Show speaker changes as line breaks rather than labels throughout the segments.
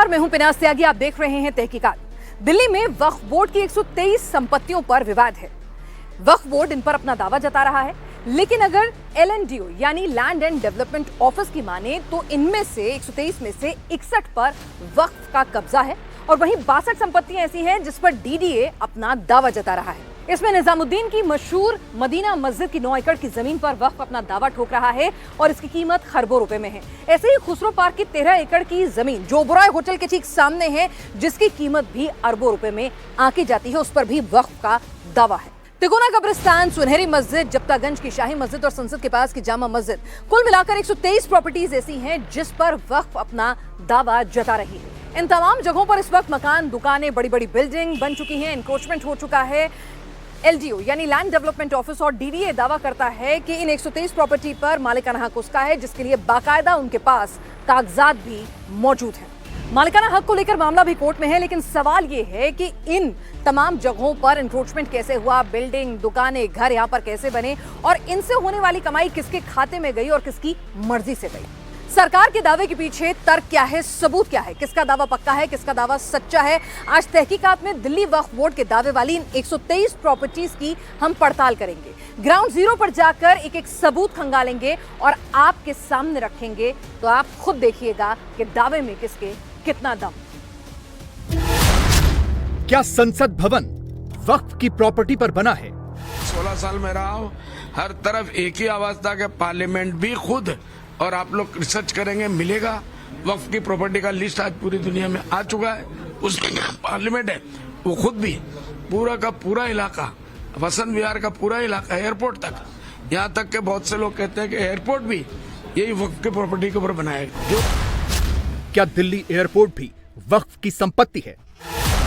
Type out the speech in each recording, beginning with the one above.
नमस्कार, मैं हूं पिनाज त्यागी। आप देख रहे हैं तहकीकात। दिल्ली में वक्फ बोर्ड की 123 संपत्तियों पर विवाद है। वक्फ बोर्ड इन पर अपना दावा जता रहा है, लेकिन अगर LNDO यानी लैंड एंड डेवलपमेंट ऑफिस की माने तो इनमें से 123 में से 61 पर वक्फ का कब्जा है और वहीं 62 संपत्तियां ऐसी हैं जिस पर DDA अपना दावा जता रहा है। इसमें निजामुद्दीन की मशहूर मदीना मस्जिद की 9 एकड़ की जमीन पर वक्फ अपना दावा ठोक रहा है और इसकी कीमत खरबों रुपए में है। ऐसे ही खुसरो पार्क की 13 एकड़ की जमीन जो ओबरॉय होटल के ठीक सामने है, जिसकी कीमत भी अरबों रुपए में आंकी जाती है, उस पर भी वक्फ का दावा है। तिकोना कब्रिस्तान, सुनहरी मस्जिद, जप्तागंज की शाही मस्जिद और संसद के पास की जामा मस्जिद, कुल मिलाकर 123 प्रॉपर्टीज ऐसी हैं जिस पर वक्फ अपना दावा जता रही है। इन तमाम जगहों पर इस वक्त मकान, दुकानें, बड़ी बड़ी बिल्डिंग बन चुकी हैं, एनक्रोचमेंट हो चुका है। LDO यानी लैंड डेवलपमेंट ऑफिस और DDA दावा करता है कि इन 123 प्रॉपर्टी पर मालिकाना हक उसका है, जिसके लिए बाकायदा उनके पास कागजात भी मौजूद हैं। मालिकाना हक को लेकर मामला भी कोर्ट में है, लेकिन सवाल ये है कि इन तमाम जगहों पर एनक्रोचमेंट कैसे हुआ, बिल्डिंग, दुकानें, घर यहां पर कैसे बने और इनसे होने वाली कमाई किसके खाते में गई और किसकी मर्जी से गई। सरकार के दावे के पीछे तर्क क्या है, सबूत क्या है, किसका दावा पक्का है, किसका दावा सच्चा है। आज तहकीकात में दिल्ली वक्फ बोर्ड के दावे वाली इन 123 प्रॉपर्टीज की हम पड़ताल करेंगे। ग्राउंड जीरो पर जाकर एक एक सबूत खंगालेंगे और आपके सामने रखेंगे, तो आप खुद देखिएगा कि दावे में किसके कितना दम।
क्या संसद भवन वक्फ की प्रॉपर्टी पर बना है?
16 साल में रहा हूँ, हर तरफ एक ही आवाज था कि पार्लियामेंट भी खुद, और आप लोग रिसर्च करेंगे मिलेगा, वक्फ की प्रॉपर्टी का लिस्ट आज पूरी दुनिया में आ चुका है। उसमें पार्लियामेंट है, वो खुद भी पूरा का पूरा इलाका, वसंत विहार का पूरा इलाका, एयरपोर्ट तक, यहाँ तक के बहुत से लोग कहते हैं कि एयरपोर्ट भी यही वक्फ की प्रॉपर्टी के ऊपर बनाएगा। जो
क्या दिल्ली एयरपोर्ट भी वक्फ की संपत्ति है?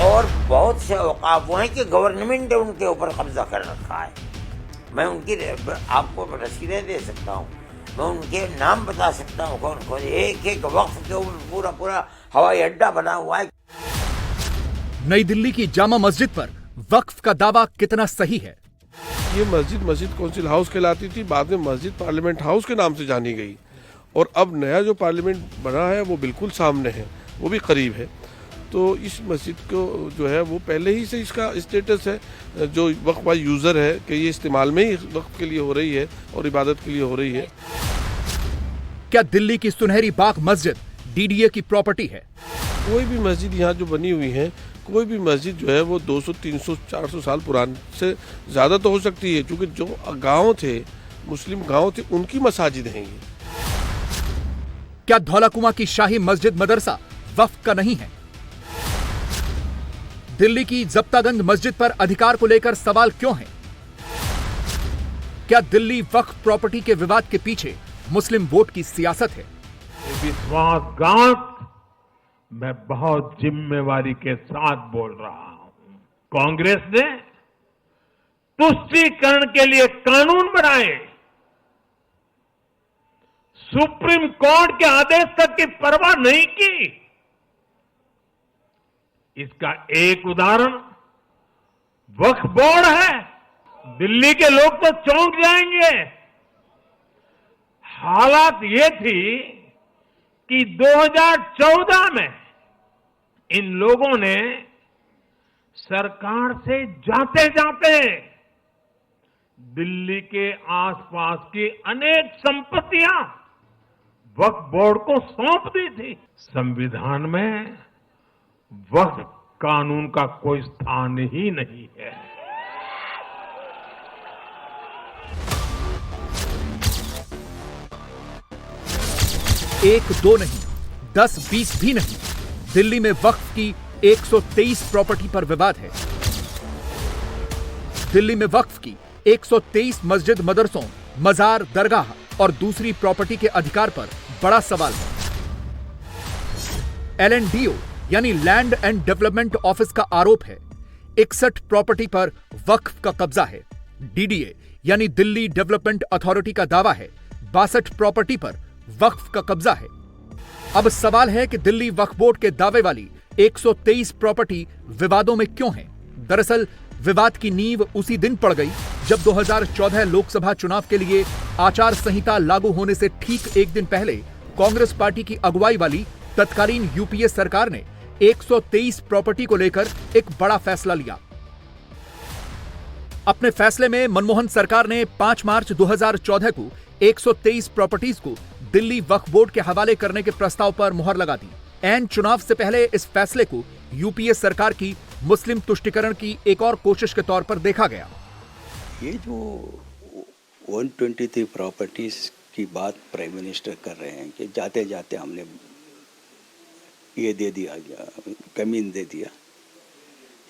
और बहुत से औकाफ वो हैं कि गवर्नमेंट ने उनके ऊपर कब्जा कर रखा है। मैं उनकी आपको रसीदें दे सकता हूँ, मैं उनके नाम बता सकता हूँ कौन कौन। एक एक वक्फ के ऊपर पूरा पूरा हवाई अड्डा बना हुआ है।
नई दिल्ली की जामा मस्जिद पर वक्फ का दावा कितना सही है?
ये मस्जिद काउंसिल हाउस कहलाती थी, बाद में मस्जिद पार्लियामेंट हाउस के नाम से जानी गई और अब नया जो पार्लियामेंट बना है वो बिल्कुल सामने है, वो भी करीब है। तो इस मस्जिद को जो है वो पहले ही से इसका स्टेटस है, जो वक्फ वाइज यूज़र है कि ये इस्तेमाल में ही वक्फ के लिए हो रही है और इबादत के लिए हो रही है।
क्या दिल्ली की सुनहरी बाग मस्जिद DDA की प्रॉपर्टी है?
कोई भी मस्जिद यहाँ जो बनी हुई है, कोई भी मस्जिद जो है वो 200, 300, 400 साल पुरानी से ज़्यादा तो हो सकती है, क्योंकि जो गाँव थे, मुस्लिम गाँव थे, उनकी मसाजिद हैं ये।
क्या धौलाकुआं की शाही मस्जिद मदरसा वक्फ का नहीं है? दिल्ली की जप्तागंज मस्जिद पर अधिकार को लेकर सवाल क्यों है? क्या दिल्ली वक्फ प्रॉपर्टी के विवाद के पीछे मुस्लिम वोट की सियासत है?
विश्वासघात मैं बहुत जिम्मेवारी के साथ बोल रहा हूं। कांग्रेस ने तुष्टीकरण के लिए कानून बनाए, सुप्रीम कोर्ट के आदेश तक की परवाह नहीं की। इसका एक उदाहरण वक्फ बोर्ड है। दिल्ली के लोग तो चौंक जाएंगे। हालात ये थी कि 2014 में इन लोगों ने सरकार से जाते जाते दिल्ली के आसपास की अनेक संपत्तियां वक्फ बोर्ड को सौंप दी थी। संविधान में वक्फ कानून का कोई स्थान ही नहीं है।
एक दो नहीं, 10-20 भी नहीं, दिल्ली में वक्फ की 123 प्रॉपर्टी पर विवाद है। दिल्ली में वक्फ की 123 मस्जिद, मदरसों, मजार, दरगाह और दूसरी प्रॉपर्टी के अधिकार पर बड़ा सवाल है। LNDO यानी लैंड एंड डेवलपमेंट ऑफिस का आरोप है 61 प्रॉपर्टी पर वक्फ का कब्जा है। DDA यानी दिल्ली डेवलपमेंट अथॉरिटी का दावा है 62 प्रॉपर्टी पर वक्फ का कब्जा है। अब सवाल है कि दिल्ली वक्फ बोर्ड के दावे वाली 123 प्रॉपर्टी विवादों में क्यों है? दरअसल विवाद की नींव उसी दिन पड़ गई जब 2014 लोकसभा चुनाव के लिए आचार संहिता लागू होने से ठीक एक दिन पहले कांग्रेस पार्टी की अगुवाई वाली तत्कालीन UPA सरकार ने 123 प्रॉपर्टी को लेकर एक बड़ा फैसला लिया। अपने फैसले में मनमोहन सरकार ने 5 मार्च 2014 को 123 प्रॉपर्टीज को दिल्ली वक्फ बोर्ड के हवाले करने के प्रस्ताव पर मुहर लगा दी। ऐन चुनाव से पहले इस फैसले को यूपीए सरकार की मुस्लिम तुष्टीकरण की एक और कोशिश के तौर पर देखा गया।
ये जो 123 प्रॉपर्टीज की बात प्राइम मिनिस्टर कर रहे हैं कि जाते जाते हमने ये दे दिया, कमीन दे दिया,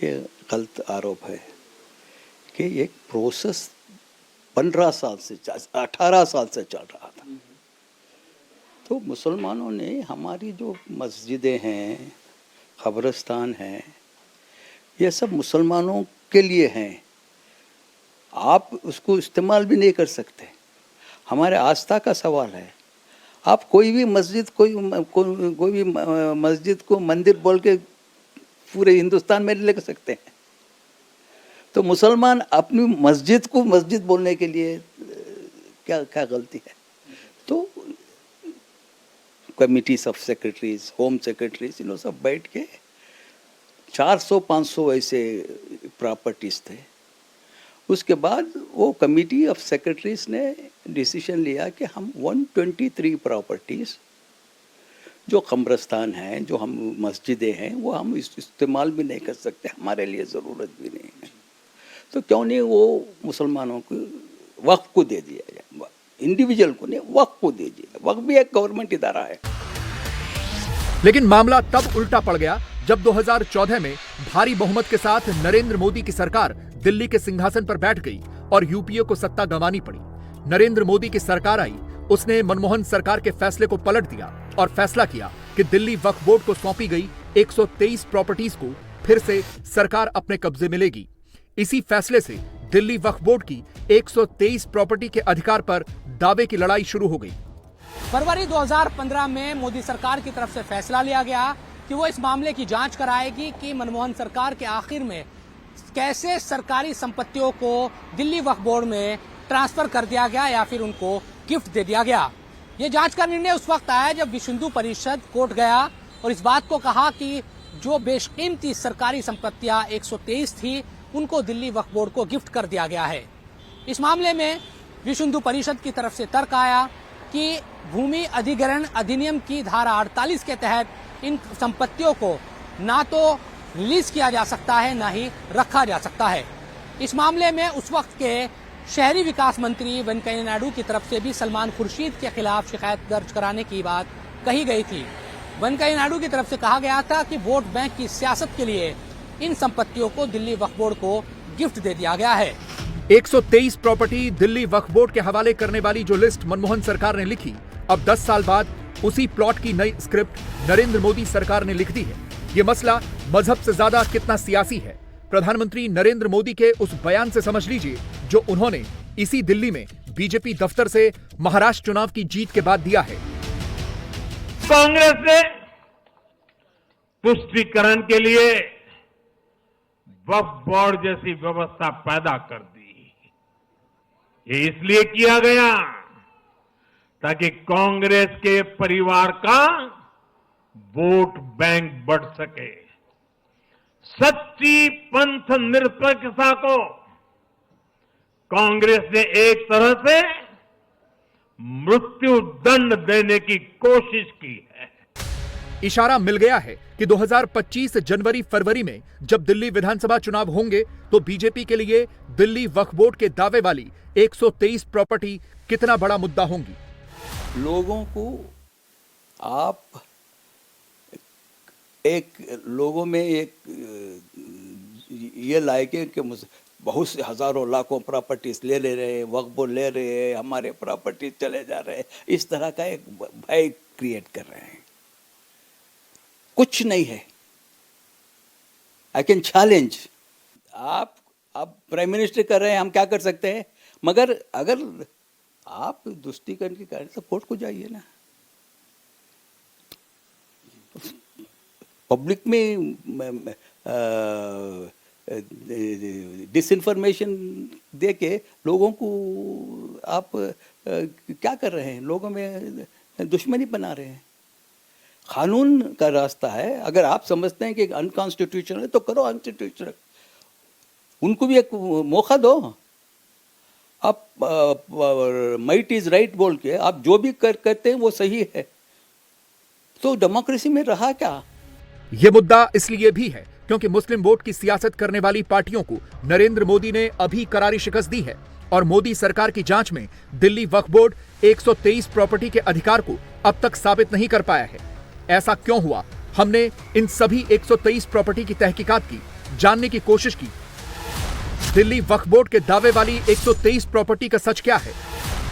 ये गलत आरोप है कि एक प्रोसेस 15 साल से 18 साल से चल रहा था। तो मुसलमानों ने हमारी जो मस्जिदें हैं, कब्रिस्तान हैं, ये सब मुसलमानों के लिए हैं। आप उसको इस्तेमाल भी नहीं कर सकते। हमारे आस्था का सवाल है। आप कोई भी मस्जिद कोई भी मस्जिद को मंदिर बोल के पूरे हिंदुस्तान में ले सकते हैं। तो मुसलमान अपनी मस्जिद को मस्जिद बोलने के लिए क्या क्या गलती है? तो कमिटी सब सेक्रेटरीज, होम सेक्रेटरीज, इन सब बैठ के 400-500 ऐसे प्रॉपर्टीज थे। उसके बाद वो कमिटी ऑफ सेक्रेटरीज ने डिसीजन लिया कि हम 123 प्रॉपर्टीज जो कब्रिस्तान हैं, जो हम मस्जिदें हैं, वो हम इस्तेमाल भी नहीं कर सकते, हमारे लिए ज़रूरत भी नहीं है। तो क्यों नहीं वो मुसलमानों को वक्फ को दे दिया जाए, इंडिविजुअल को नहीं, वक्फ को दे दिया। वक्फ भी एक गवर्नमेंट इदारा है।
लेकिन मामला तब उल्टा पड़ गया जब 2014 में भारी बहुमत के साथ नरेंद्र मोदी की सरकार दिल्ली के सिंहासन पर बैठ गई और यूपीए को सत्ता गंवानी पड़ी। नरेंद्र मोदी की सरकार आई, उसने मनमोहन सरकार के फैसले को पलट दिया और फैसला किया कि दिल्ली वक्फ बोर्ड को सौंपी गई 123 प्रॉपर्टीज को फिर से सरकार अपने कब्जे में लेगी। इसी फैसले से दिल्ली वक्फ बोर्ड की 123 प्रॉपर्टी के अधिकार पर दावे की लड़ाई शुरू हो गई।
फरवरी 2015 में मोदी सरकार की तरफ से फैसला लिया गया कि वो इस मामले की जांच कराएगी कि मनमोहन सरकार के आखिर में कैसे सरकारी संपत्तियों को दिल्ली वक्फ बोर्ड में ट्रांसफर कर दिया गया या फिर उनको गिफ्ट दे दिया गया। ये जांच का निर्णय उस वक्त आया जब विश्व हिंदू परिषद कोर्ट गया और इस बात को कहा कि जो बेशकीमती सरकारी संपत्तियां 123 थी, उनको दिल्ली वक्फ बोर्ड को गिफ्ट कर दिया गया है। इस मामले में विश्व हिंदू परिषद की तरफ से तर्क आया कि भूमि अधिग्रहण अधिनियम की धारा 48 के तहत इन संपत्तियों को ना तो रिलीज किया जा सकता है, ना ही रखा जा सकता है। इस मामले में उस वक्त के शहरी विकास मंत्री वेंकैया नायडू की तरफ से भी सलमान खुर्शीद के खिलाफ शिकायत दर्ज कराने की बात कही गई थी। वेंकैया नायडू की तरफ से कहा गया था कि वोट बैंक की सियासत के लिए इन संपत्तियों को दिल्ली वक्फ बोर्ड को गिफ्ट दे दिया गया है।
123 प्रॉपर्टी दिल्ली वक्फ बोर्ड के हवाले करने वाली जो लिस्ट मनमोहन सरकार ने लिखी, अब 10 साल बाद उसी प्लॉट की नई स्क्रिप्ट नरेंद्र मोदी सरकार ने लिख दी है। ये मसला मजहब से ज्यादा कितना सियासी है, प्रधानमंत्री नरेंद्र मोदी के उस बयान से समझ लीजिए जो उन्होंने इसी दिल्ली में बीजेपी दफ्तर से महाराष्ट्र चुनाव की जीत के बाद दिया है।
कांग्रेस ने तुष्टीकरण के लिए वक्फ बोर्ड जैसी व्यवस्था पैदा कर दी। ये इसलिए किया गया ताकि कांग्रेस के परिवार का वोट बैंक बढ़ सके। सच्ची पंथ निरपेक्षता को कांग्रेस ने एक तरह से मृत्यु दंड देने की कोशिश की है।
इशारा मिल गया है कि 2025 जनवरी-फरवरी में जब दिल्ली विधानसभा चुनाव होंगे तो बीजेपी के लिए दिल्ली वक्फ बोर्ड के दावे वाली 123 प्रॉपर्टी कितना बड़ा मुद्दा होंगी।
लोगों को आप लोगों में एक ये लाए कि बहुत से हजारों लाखों प्रॉपर्टीज ले रहे हैं, वक्फ बोर्ड ले रहे हैं, हमारे प्रॉपर्टीज चले जा रहे हैं, इस तरह का एक भय क्रिएट कर रहे हैं। कुछ नहीं है। I can challenge. आप प्राइम मिनिस्टर कर रहे हैं, हम क्या कर सकते हैं? मगर अगर आप तुष्टीकरण की कार्य तो कोर्ट को जाइए ना। पब्लिक में डिसइंफॉर्मेशन दे के लोगों को आप क्या कर रहे हैं? लोगों में दुश्मनी बना रहे हैं। कानून का रास्ता है। अगर आप समझते हैं कि अनकॉन्स्टिट्यूशनल है तो करो अनकॉन्स्टिट्यूशनल, उनको भी एक मौका दो। आप माइट इज राइट बोल के आप जो भी करते हैं वो सही है, तो डेमोक्रेसी में रहा क्या?
यह मुद्दा इसलिए भी है क्योंकि मुस्लिम वोट की सियासत करने वाली पार्टियों को नरेंद्र मोदी ने अभी करारी शिकस्त दी है और मोदी सरकार की जांच में दिल्ली वक्फ बोर्ड 123 प्रॉपर्टी के अधिकार को अब तक साबित नहीं कर पाया है। ऐसा क्यों हुआ? हमने इन सभी 123 प्रॉपर्टी की तहकीकात की, जानने की कोशिश की। दिल्ली वक्फ बोर्ड के दावे वाली 123 प्रॉपर्टी का सच क्या है?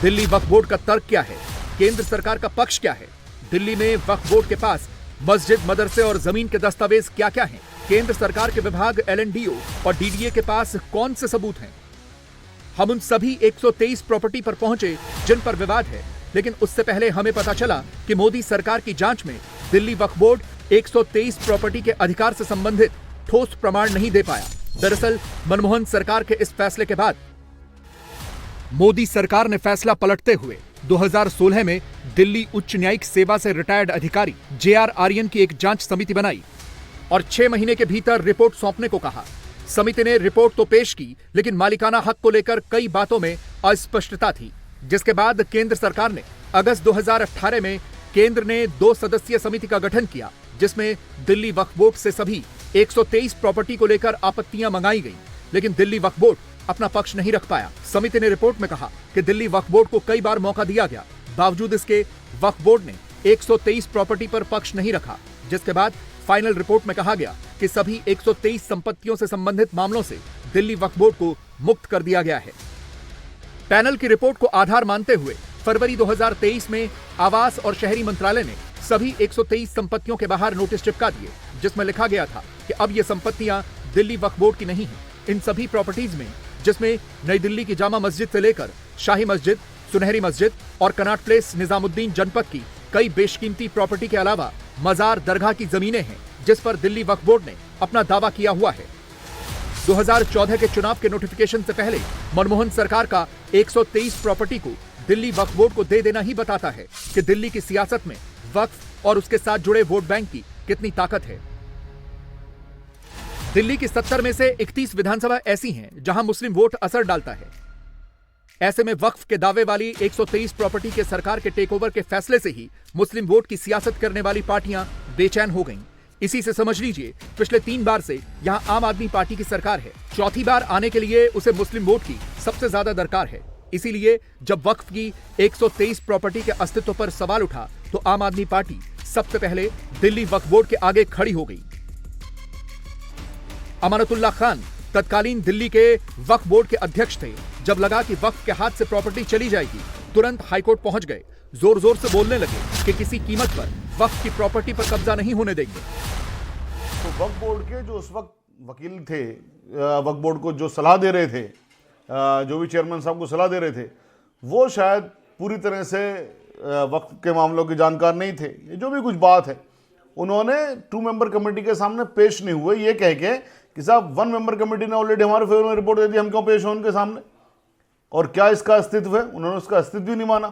दिल्ली वक्फ बोर्ड का तर्क क्या है? केंद्र सरकार का पक्ष क्या है? दिल्ली में वक्फ बोर्ड के पास मस्जिद, मदरसे और जमीन के दस्तावेज क्या क्या हैं? केंद्र सरकार के विभाग LNDO और DDA के पास कौन से सबूत हैं? हम उन सभी 123 प्रॉपर्टी पर पहुंचे जिन पर विवाद है, लेकिन उससे पहले हमें पता चला कि मोदी सरकार की जांच में दिल्ली वक्फ बोर्ड 123 प्रॉपर्टी के अधिकार से संबंधित ठोस प्रमाण नहीं दे पाया। दरअसल मनमोहन सरकार के इस फैसले के बाद मोदी सरकार ने फैसला पलटते हुए 2016 में दिल्ली उच्च न्यायिक सेवा से रिटायर्ड अधिकारी JR आर्यन की एक जांच समिति बनाई और 6 महीने के भीतर रिपोर्ट सौंपने को कहा। समिति ने रिपोर्ट तो पेश की, लेकिन मालिकाना हक को लेकर कई बातों में अस्पष्टता थी, जिसके बाद केंद्र सरकार ने अगस्त 2018 में केंद्र ने 2 सदस्यीय समिति का गठन किया, जिसमें दिल्ली वक्फ बोर्ड से सभी 123 प्रॉपर्टी को लेकर आपत्तियां मंगाई गई, लेकिन दिल्ली वक्फ बोर्ड अपना पक्ष नहीं रख पाया। समिति ने रिपोर्ट में कहा कि दिल्ली वक्फ बोर्ड को कई बार मौका दिया गया, बावजूद इसके वक्फ बोर्ड ने 123 प्रॉपर्टी पर पक्ष नहीं रखा, जिसके बाद फाइनल रिपोर्ट में कहा गया कि सभी 123 संपत्तियों से संबंधित मामलों से दिल्ली वक्फ बोर्ड को मुक्त कर दिया गया है। पैनल की रिपोर्ट को आधार मानते हुए फरवरी 2023 में आवास और शहरी मंत्रालय ने सभी 123 संपत्तियों के बाहर नोटिस चिपका दिए, जिसमें लिखा गया था कि अब ये संपत्तियां दिल्ली वक्फ बोर्ड की नहीं हैं। इन सभी प्रॉपर्टीज में, जिसमें नई दिल्ली की जामा मस्जिद से लेकर शाही मस्जिद, सुनहरी मस्जिद और कनॉट प्लेस निजामुद्दीन जनपद की कई बेशकीमती प्रॉपर्टी के अलावा मजार दरगाह की जमीनें हैं, जिस पर दिल्ली वक्फ बोर्ड ने अपना दावा किया हुआ है। 2014 के चुनाव के नोटिफिकेशन से पहले मनमोहन सरकार का 123 प्रॉपर्टी को दिल्ली वक्फ बोर्ड को दे देना ही बताता है कि दिल्ली की सियासत में वक्फ और उसके साथ जुड़े वोट बैंक की कितनी ताकत है। दिल्ली की 70 में से 31 विधानसभा ऐसी हैं जहां मुस्लिम वोट असर डालता है। ऐसे में वक्फ के दावे वाली 123 प्रॉपर्टी के सरकार के टेकओवर के फैसले से ही मुस्लिम वोट की सियासत करने वाली पार्टियां बेचैन हो गईं। इसी से समझ लीजिए पिछले 3 बार से यहां आम आदमी पार्टी की सरकार है। चौथी बार आने के लिए उसे मुस्लिम वोट की सबसे ज्यादा दरकार है। इसीलिए जब वक्फ की 123 प्रॉपर्टी के अस्तित्व पर सवाल उठा तो आम आदमी पार्टी सबसे पहले दिल्ली वक्फ बोर्ड के आगे खड़ी हो गई। अमानतुल्लाह खान तत्कालीन दिल्ली के वक्फ बोर्ड के अध्यक्ष थे। जब लगा कि वक्फ के हाथ से प्रॉपर्टी चली जाएगी, तुरंत हाईकोर्ट पहुंच गए। जोर जोर से बोलने लगे कि किसी कीमत पर वक्फ की प्रॉपर्टी पर कब्जा नहीं होने देंगे।
तो वक्फ बोर्ड के जो उस वक्त वकील थे, वक्फ बोर्ड को जो सलाह दे रहे थे, जो भी चेयरमैन साहब को सलाह दे रहे थे, वो शायद पूरी तरह से वक्फ के मामलों के जानकार नहीं थे। ये जो भी कुछ बात है, उन्होंने 2 मेंबर कमेटी के सामने पेश नहीं हुए, ये कह के कि साहब 1 मेंबर कमेटी ने ऑलरेडी हमारे फेवर में रिपोर्ट दे दी, हम क्यों पेश हो उनके सामने, और क्या इसका अस्तित्व है। उन्होंने उसका अस्तित्व ही नहीं माना।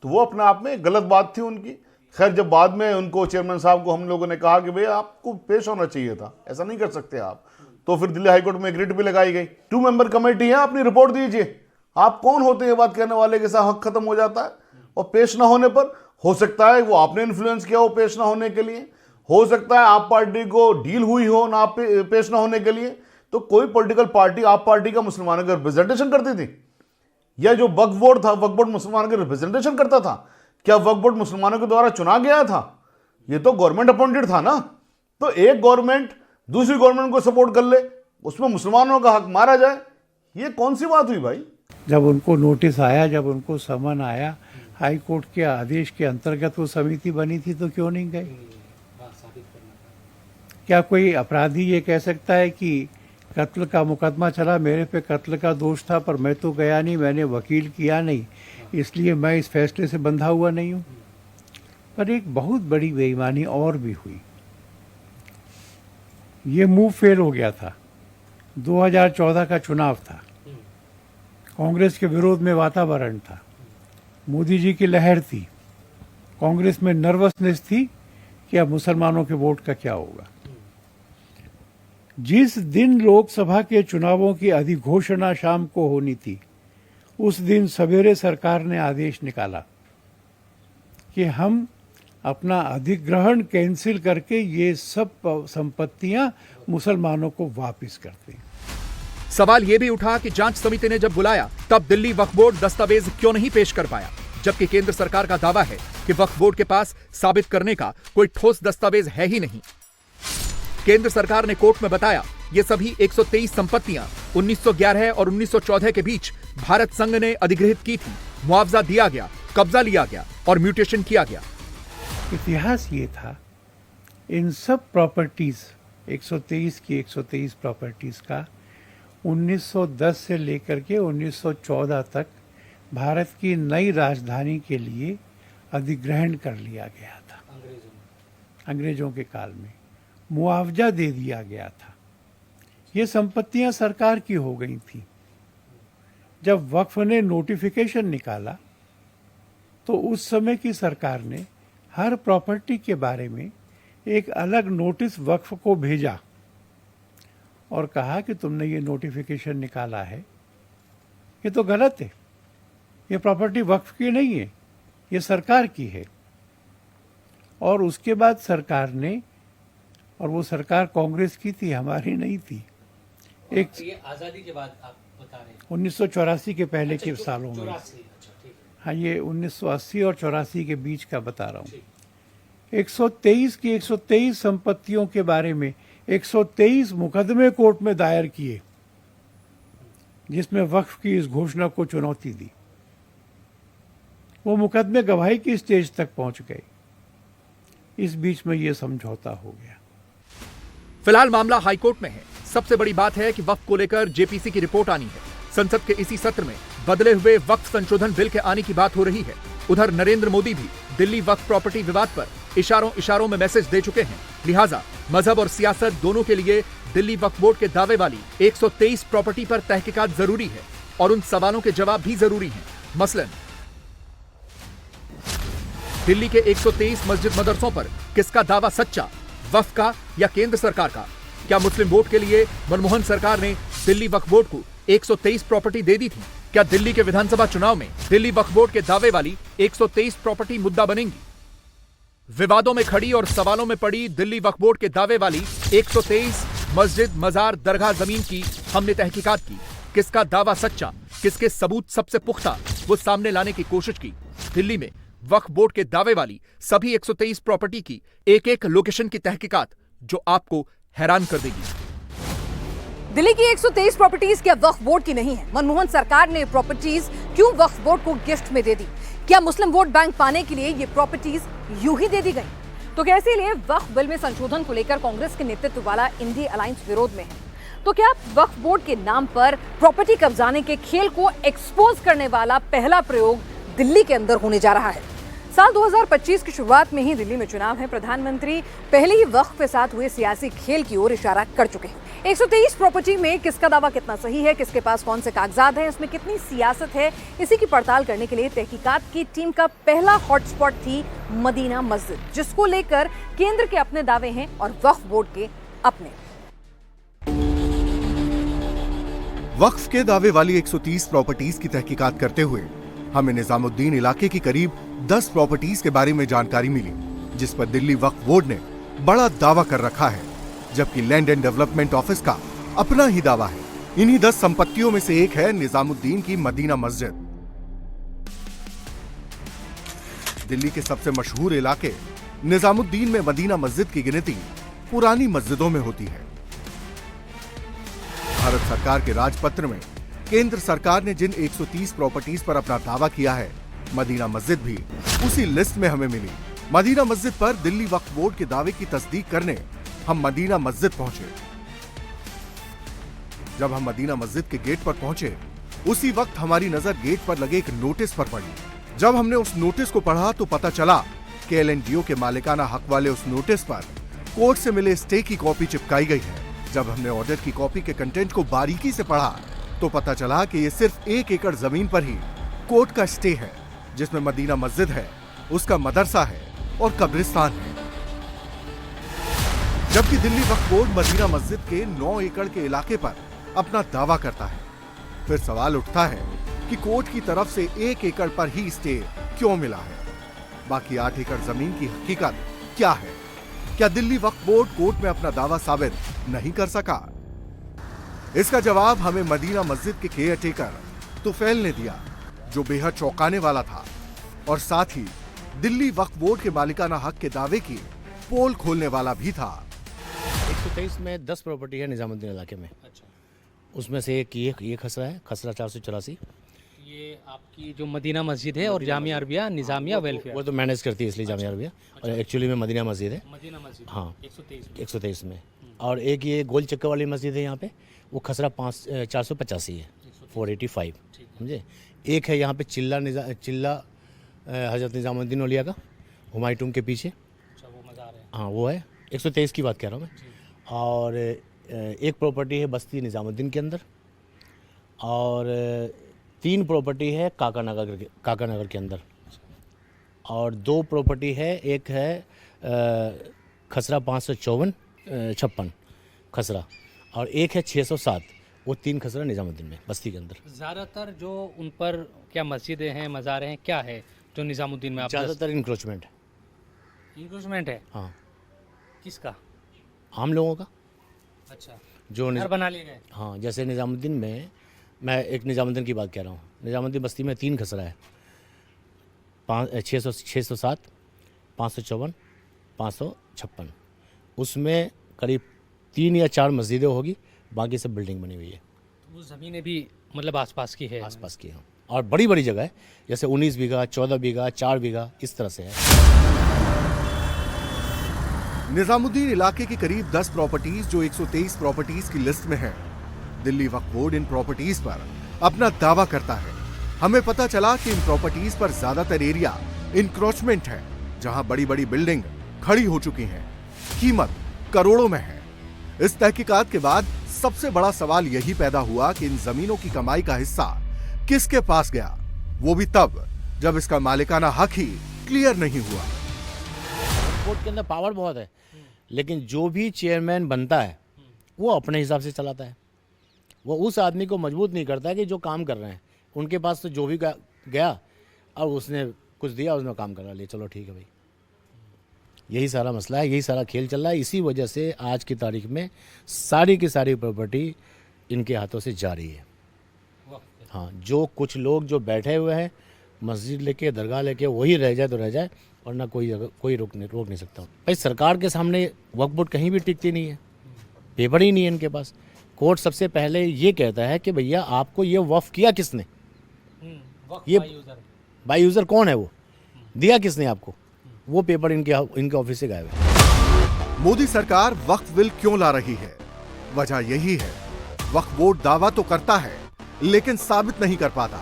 तो वो अपने आप में गलत बात थी उनकी। खैर, जब बाद में उनको चेयरमैन साहब को हम लोगों ने कहा कि भैया आपको पेश होना चाहिए था, ऐसा नहीं कर सकते आप, तो फिर दिल्ली हाईकोर्ट में एक रिट भी लगाई गई। 2 मेंबर कमेटी है, अपनी रिपोर्ट दीजिए। आप कौन होते हैं बात कहने वाले के साथ हक खत्म हो जाता है। और पेश ना होने पर हो सकता है वो आपने इन्फ्लुएंस किया हो पेश ना होने के लिए, हो सकता है आप पार्टी को डील हुई हो ना पेश ना होने के लिए। तो कोई पॉलिटिकल पार्टी आप पार्टी का मुसलमानों का रिप्रेजेंटेशन करती थी, या जो वक्फ बोर्ड था, वक्फ बोर्ड मुसलमानों का रिप्रेजेंटेशन करता था? क्या वक्फ बोर्ड मुसलमानों के द्वारा चुना गया था? ये तो गवर्नमेंट अपॉइंटेड था ना। तो एक गवर्नमेंट दूसरी गवर्नमेंट को सपोर्ट कर ले, उसमें मुसलमानों का हक मारा जाए, ये कौन सी बात हुई भाई?
जब उनको नोटिस आया, जब उनको समन आया, हाई कोर्ट के आदेश के अंतर्गत वो समिति बनी थी, तो क्यों नहीं गए? क्या कोई अपराधी ये कह सकता है कि कत्ल का मुकदमा चला, मेरे पे कत्ल का दोष था, पर मैं तो गया नहीं, मैंने वकील किया नहीं, इसलिए मैं इस फैसले से बंधा हुआ नहीं हूं? पर एक बहुत बड़ी बेईमानी और भी हुई। ये मूव फेल हो गया था। 2014 का चुनाव था, कांग्रेस के विरोध में वातावरण था, मोदी जी की लहर थी, कांग्रेस में नर्वसनेस थी कि अब मुसलमानों के वोट का क्या होगा। जिस दिन लोकसभा के चुनावों की अधिघोषणा शाम को होनी थी, उस दिन सवेरे सरकार ने आदेश निकाला कि हम अपना अधिग्रहण कैंसिल करके ये सब संपत्तियां मुसलमानों को वापस करते हैं।
सवाल यह भी उठा कि जांच समिति ने जब बुलाया तब दिल्ली वक्फ बोर्ड दस्तावेज क्यों नहीं पेश कर पाया, जबकि केंद्र सरकार का दावा है कि वक्फ बोर्ड के पास साबित करने का कोई ठोस दस्तावेज है ही नहीं। केंद्र सरकार ने कोर्ट में बताया ये सभी 123 संपत्तियां 1911 और 1914 के बीच भारत संघ ने अधिग्रहित की थी, मुआवजा दिया गया, कब्जा लिया गया और म्यूटेशन किया गया।
इतिहास ये था, इन सब प्रॉपर्टीज 123 की 123 प्रॉपर्टीज का 1910 से लेकर के 1914 तक भारत की नई राजधानी के लिए अधिग्रहण कर लिया गया था। अंग्रेजों के काल में मुआवजा दे दिया गया था। ये संपत्तियां सरकार की हो गई थी। जब वक्फ ने नोटिफिकेशन निकाला तो उस समय की सरकार ने हर प्रॉपर्टी के बारे में एक अलग नोटिस वक्फ को भेजा और कहा कि तुमने ये नोटिफिकेशन निकाला है, ये तो गलत है, ये प्रॉपर्टी वक्फ की नहीं है, ये सरकार की है। और उसके बाद सरकार ने, और वो सरकार कांग्रेस की थी, हमारी नहीं थी। एक
ये आजादी के बाद आप बता रहे हैं
1984 के पहले के सालों में, हाँ ये 1980 और 84 के बीच का बता रहा हूँ। 123 की 123 संपत्तियों के बारे में 123 मुकदमे कोर्ट में दायर किए, जिसमें वक्फ की इस घोषणा को चुनौती दी। वो मुकदमे गवाही की स्टेज तक पहुंच गए। इस बीच में ये समझौता हो गया।
फिलहाल मामला हाईकोर्ट में है। सबसे बड़ी बात है कि वक्फ को लेकर जेपीसी की रिपोर्ट आनी है। संसद के इसी सत्र में बदले हुए वक्फ संशोधन बिल के आने की बात हो रही है। उधर नरेंद्र मोदी भी दिल्ली वक्फ प्रॉपर्टी विवाद पर इशारों में मैसेज दे चुके हैं। लिहाजा मजहब और सियासत दोनों के लिए दिल्ली वक्फ बोर्ड के दावे वाली 123 प्रॉपर्टी पर तहकीकात जरूरी है और उन सवालों के जवाब भी जरूरी हैं। मसलन दिल्ली के 123 मस्जिद मदरसों पर किसका दावा सच्चा, वक्फ का या केंद्र सरकार का? क्या मुस्लिम वोट के लिए मनमोहन सरकार ने दिल्ली वक्फ बोर्ड को 123 प्रॉपर्टी दे दी थी? क्या दिल्ली के विधानसभा चुनाव में दिल्ली वक्फ बोर्ड के दावे वाली 123 प्रॉपर्टी मुद्दा बनेंगी? विवादों में खड़ी और सवालों में पड़ी दिल्ली वक्फ बोर्ड के दावे वाली 123 मस्जिद, मजार, दरगाह जमीन की हमने तहकीकात की। किसका दावा सच्चा, किसके सबूत सबसे पुख्ता, वो सामने लाने की कोशिश की। दिल्ली में वक्फ बोर्ड के दावे वाली सभी 123 प्रॉपर्टी की एक एक लोकेशन की तहकीकात जो आपको हैरान कर देगी।
दिल्ली की 123 प्रॉपर्टीज क्या वक्फ बोर्ड की नहीं है? मनमोहन सरकार ने प्रॉपर्टीज क्यों वक्फ बोर्ड को गिफ्ट में दे दी? क्या मुस्लिम वोट बैंक पाने के लिए ये प्रॉपर्टीज यूं ही दे दी गई? तो क्या इसीलिए वक्फ बिल में संशोधन को लेकर कांग्रेस के नेतृत्व वाला इंडी अलायंस विरोध में है? तो क्या वक्फ बोर्ड के नाम पर प्रॉपर्टी कब्जाने के खेल को एक्सपोज करने वाला पहला प्रयोग दिल्ली के अंदर होने जा रहा है? साल 2025 की शुरुआत में ही दिल्ली में चुनाव है। प्रधानमंत्री पहले ही वक्फ के साथ हुए सियासी खेल की ओर इशारा कर चुके हैं। 123 प्रॉपर्टी में किसका दावा कितना सही है, किसके पास कौन से कागजात हैं, इसमें कितनी सियासत है, इसी की पड़ताल करने के लिए तहकीकात की टीम का पहला हॉटस्पॉट थी मदीना मस्जिद, जिसको लेकर केंद्र के अपने दावे हैं और वक्फ बोर्ड के अपने।
वक्फ के दावे वाली 130 प्रॉपर्टीज की तहकीकात करते हुए हमें निजामुद्दीन इलाके की करीब 10 प्रॉपर्टीज के बारे में जानकारी मिली, जिस पर दिल्ली वक्फ बोर्ड ने बड़ा दावा कर रखा है, जबकि लैंड एंड डेवलपमेंट ऑफिस का अपना ही दावा है। इन्हीं 10 संपत्तियों में से एक है निजामुद्दीन की मदीना मस्जिद। दिल्ली के सबसे मशहूर इलाके निजामुद्दीन में मदीना मस्जिद की गिनती पुरानी मस्जिदों में होती है। भारत सरकार के राजपत्र में केंद्र सरकार ने जिन 130 प्रॉपर्टीज पर अपना दावा किया है, मदीना मस्जिद भी उसी लिस्ट में हमें मिली। मदीना मस्जिद पर दिल्ली वक्फ बोर्ड के दावे की तस्दीक करने हम मदीना मस्जिद पहुंचे। जब हम मदीना मस्जिद के गेट पर पहुंचे, उसी वक्त हमारी नजर गेट पर लगे एक नोटिस पर पड़ी। जब हमने उस नोटिस को पढ़ा तो पता चला कि एलएनजीओ के मालिकाना हक वाले उस नोटिस पर कोर्ट से मिले स्टे की कॉपी चिपकाई गई है। जब हमने ऑर्डर की कॉपी के कंटेंट को बारीकी से पढ़ा तो पता चला कि ये सिर्फ 1 एकड़ जमीन पर ही कोर्ट का स्टे है, जिसमें मदीना मस्जिद है, उसका मदरसा है और कब्रिस्तान है। जबकि दिल्ली वक्फ बोर्ड मदीना मस्जिद के 9 एकड़ के इलाके पर अपना दावा करता है। फिर सवाल उठता है कि कोर्ट की तरफ से 1 एकड़ पर ही स्टे क्यों मिला है? बाकी 8 एकड़ जमीन की हकीकत क्या है? क्या दिल्ली वक्फ बोर्ड कोर्ट में अपना दावा साबित नहीं कर सका? इसका जवाब हमें मदीना मस्जिद के केयरटेकर तुफैल ने दिया, जो बेहद चौंकाने वाला था और साथ ही दिल्ली वक्फ बोर्ड के मालिकाना हक के दावे की पोल खोलने वाला भी था।
123 में 10 प्रॉपर्टी है निजामुद्दीन इलाके में। अच्छा। उसमें से एक ये खसरा है, खसरा 484।
ये आपकी जो मदीना मस्जिद है और जामिया अरबिया निजामिया वेलफेयर,
वो तो मैनेज करती है इसलिए जामिया अरबिया, और एक्चुअली में मदीना मस्जिद है।
मदीना मस्जिद
हाँ
123
में। और एक ये गोल चक्कर वाली मस्जिद है यहाँ पे, वो खसरा 485 है, 485, समझे। एक है यहाँ पे चिल्ला हजरत निजामुद्दीन औलिया का, हुमायूं टूम के पीछे।
वो मज़ार है।
हाँ वो है, 123 की बात कह रहा हूँ मैं। और एक प्रॉपर्टी है बस्ती निजामुद्दीन के अंदर, और 3 प्रॉपर्टी है काकानगर के अंदर, और 2 प्रॉपर्टी है, एक है खसरा 556 खसरा, और एक है 607, वो 3 खसरा निजामुद्दीन में बस्ती के अंदर।
ज़्यादातर जो उन पर क्या मस्जिदें हैं, मज़ारें हैं, क्या है जो निजामुद्दीन में?
ज़्यादातर इंक्रोचमेंट
है।
हाँ।
किसका?
आम लोगों का।
अच्छा,
जो
घर बना लिए गए।
हाँ, जैसे निजामुद्दीन में, मैं एक निजामुद्दीन की बात कह रहा हूँ, निजामुद्दीन बस्ती में 3 खसरा है, 607, 554, 556। उसमें करीब 3 या 4 मस्जिदें होगी, बाकी सब बिल्डिंग बनी हुई है।
वो ज़मीनें भी मतलब आसपास की है?
आसपास की, हाँ। और बड़ी बड़ी जगह है, जैसे 19 बीघा, 14 बीघा, 4 बीघा, इस तरह से है।
निजामुद्दीन इलाके की करीब 10 प्रॉपर्टीज जो 123 प्रॉपर्टीज की लिस्ट में है। दिल्ली वक्फ बोर्ड इन प्रॉपर्टीज पर अपना दावा करता है। हमें पता चला कि इन प्रॉपर्टीज पर ज्यादातर एरिया इंक्रोचमेंट है, जहां बड़ी बड़ी बिल्डिंग खड़ी हो चुकी हैं। कीमत करोड़ों में है। इस तहकीकात के बाद सबसे बड़ा सवाल यही पैदा हुआ कि इन जमीनों की कमाई का हिस्सा किसके पास गया, वो भी तब जब इसका मालिकाना हक ही क्लियर नहीं हुआ।
कोर्ट के अंदर पावर बहुत है, लेकिन जो भी चेयरमैन बनता है वो अपने हिसाब से चलाता है। वो उस आदमी को मजबूत नहीं करता कि जो काम कर रहे हैं उनके पास तो जो भी गया और उसने कुछ दिया, उसने काम करा लिया, चलो ठीक है भाई। यही सारा मसला है, यही सारा खेल चल रहा है। इसी वजह से आज की तारीख में सारी की सारी प्रॉपर्टी इनके हाथों से जा रही है। हाँ, जो कुछ लोग जो बैठे हुए हैं मस्जिद लेके, दरगाह लेके, वही रह जाए तो रह जाए, और ना कोई रोक नहीं सकता। भाई सरकार के सामने वक्फ बोर्ड कहीं भी टिकती नहीं है, पेपर ही नहीं है इनके पास। कोर्ट सबसे पहले ये कहता है कि भैया आपको ये वक्फ किया किसने, ये बाई यूज़र कौन है, वो दिया किसने आपको, वो पेपर इनके ऑफिस से गायब है।
मोदी सरकार वक्फ बिल क्यों ला रही है? वजह यही है, वक्फ बोर्ड दावा तो करता है लेकिन साबित नहीं कर पाता।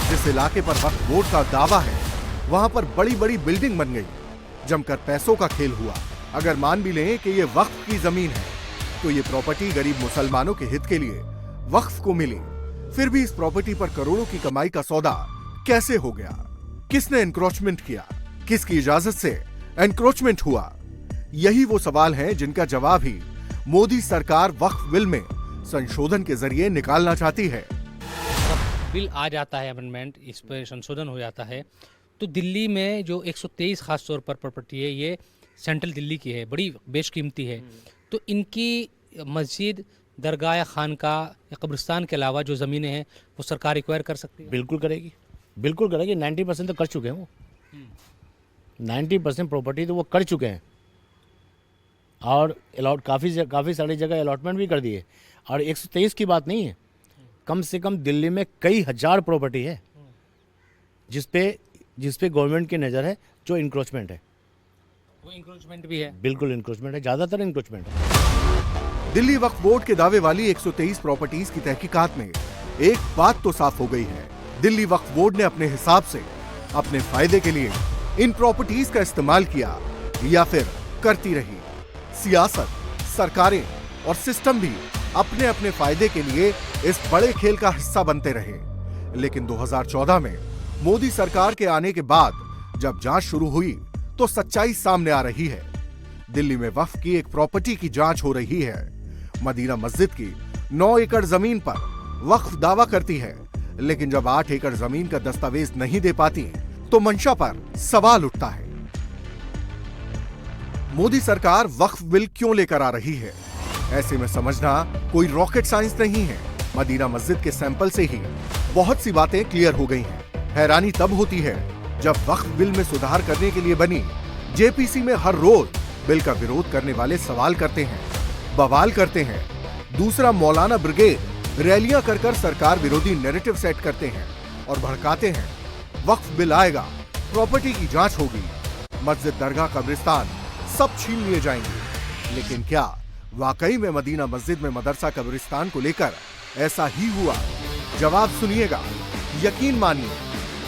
जिस इलाके पर वक्फ बोर्ड का दावा है वहां पर बड़ी बड़ी बिल्डिंग बन गई, जमकर पैसों का खेल हुआ। अगर मान भी लें कि ये वक्फ की जमीन है, तो ये प्रॉपर्टी गरीब मुसलमानों के हित के लिए वक्फ को मिली, फिर भी इस प्रॉपर्टी पर करोड़ों की कमाई का सौदा कैसे हो गया? किसने एनक्रोचमेंट किया? किसकी इजाजत से एनक्रोचमेंट हुआ? यही वो सवाल हैं जिनका जवाब ही मोदी सरकार वक्फ बिल में संशोधन के जरिए निकालना चाहती है।
बिल आ जाता है, अमेंडमेंट, इस पर संशोधन हो जाता है, तो दिल्ली में जो 123 खास तौर पर प्रॉपर्टी है, ये सेंट्रल दिल्ली की है, बड़ी बेशकीमती है। तो इनकी मस्जिद, दरगाह या खानकाह या कब्रिस्तान के अलावा जो ज़मीनें हैं वो सरकार एक्वायर कर सकती है?
बिल्कुल करेगी, बिल्कुल करेगी। 90% तो कर चुके हैं वो, 90% प्रॉपर्टी तो वो कर चुके हैं, और काफ़ी सारी जगह अलॉटमेंट भी कर दिए। और 123 की बात नहीं है, कम से कम दिल्ली में कई हजार प्रॉपर्टी है जिस पे गवर्नमेंट की नज़र है, जो इंक्रोचमेंट है।
वो इंक्रोचमेंट भी है,
बिल्कुल इंक्रोचमेंट है, ज़्यादातर इंक्रोचमेंट है।
दिल्ली वक्फ बोर्ड के दावे वाली 123 प्रॉपर्टीज की तहकीकात में एक बात तो साफ हो गई है, दिल्ली वक्फ बोर्ड ने अपने हिसाब से अपने फायदे के लिए इन प्रॉपर्टीज का इस्तेमाल किया या फिर करती रही। सियासत, सरकारें और सिस्टम भी अपने अपने फायदे के लिए इस बड़े खेल का हिस्सा बनते रहे। लेकिन 2014 में मोदी सरकार के आने के बाद जब जांच शुरू हुई तो सच्चाई सामने आ रही है। दिल्ली में वक्फ की एक प्रॉपर्टी की जांच हो रही है। मदीना मस्जिद की 9 एकड़ जमीन पर वक्फ दावा करती है, लेकिन जब 8 एकड़ जमीन का दस्तावेज नहीं दे पाती तो मंशा पर सवाल उठता है। मोदी सरकार वक्फ बिल क्यों लेकर आ रही है? ऐसे में समझना कोई रॉकेट साइंस नहीं है। मदीना मस्जिद के सैंपल से ही बहुत सी बातें क्लियर हो गई हैं। हैरानी तब होती है जब वक्फ बिल में सुधार करने के लिए बनी जेपीसी में हर रोज बिल का विरोध करने वाले सवाल करते हैं, बवाल करते हैं। दूसरा, मौलाना ब्रिगेड रैलियां कर सरकार विरोधी नैरेटिव सेट करते हैं और भड़काते हैं। वक्फ बिल आएगा, प्रॉपर्टी की जांच होगी, मस्जिद, दरगाह, कब्रिस्तान सब छीन लिए जाएंगे। लेकिन क्या वाकई में मदीना मस्जिद में मदरसा, कब्रिस्तान को लेकर ऐसा ही हुआ? जवाब सुनिएगा, यकीन मानिए,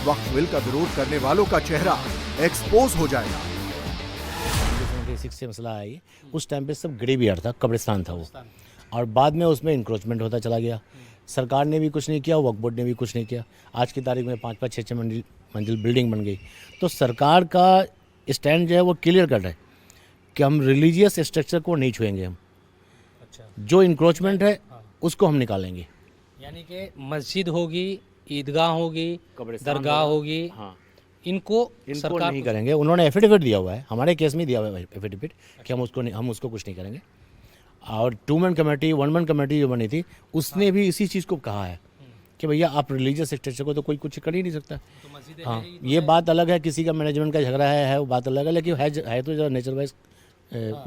वक्फ बिल का विरोध करने वालों का चेहरा एक्सपोज हो जाएगा।
1996 से मसला है, उस टाइम पे सब ग्रेव यार्ड था, कब्रिस्तान था वो, और बाद में उसमें इंक्रोचमेंट होता चला गया। सरकार ने भी कुछ नहीं किया, वक्फ बोर्ड ने भी कुछ नहीं किया। आज की तारीख में 5-5, 6-6 मंजिल बिल्डिंग बन गई। तो सरकार का स्टैंड जो है वो क्लियर कर रहा है कि हम रिलीजियस स्ट्रक्चर को नहीं छुएंगे। हम जो इंक्रोचमेंट है उसको हम निकालेंगे।
यानी कि मस्जिद होगी, ईदगाह होगी, दरगाह होगी,
हाँ,
इनको
सरकार नहीं करेंगे। उन्होंने एफिडेविट दिया हुआ है, हमारे केस में दिया हुआ है एफिडेविट कि हम उसको कुछ नहीं करेंगे। और 2-man कमेटी, 1-man कमेटी जो बनी थी उसने भी इसी चीज़ को कहा है कि भैया आप रिलीजियस स्ट्रक्चर को तो कोई कुछ कर ही नहीं सकता। हाँ, ये बात अलग है, किसी का मैनेजमेंट का झगड़ा है वो बात अलग है, लेकिन है तो जो नेचर वाइज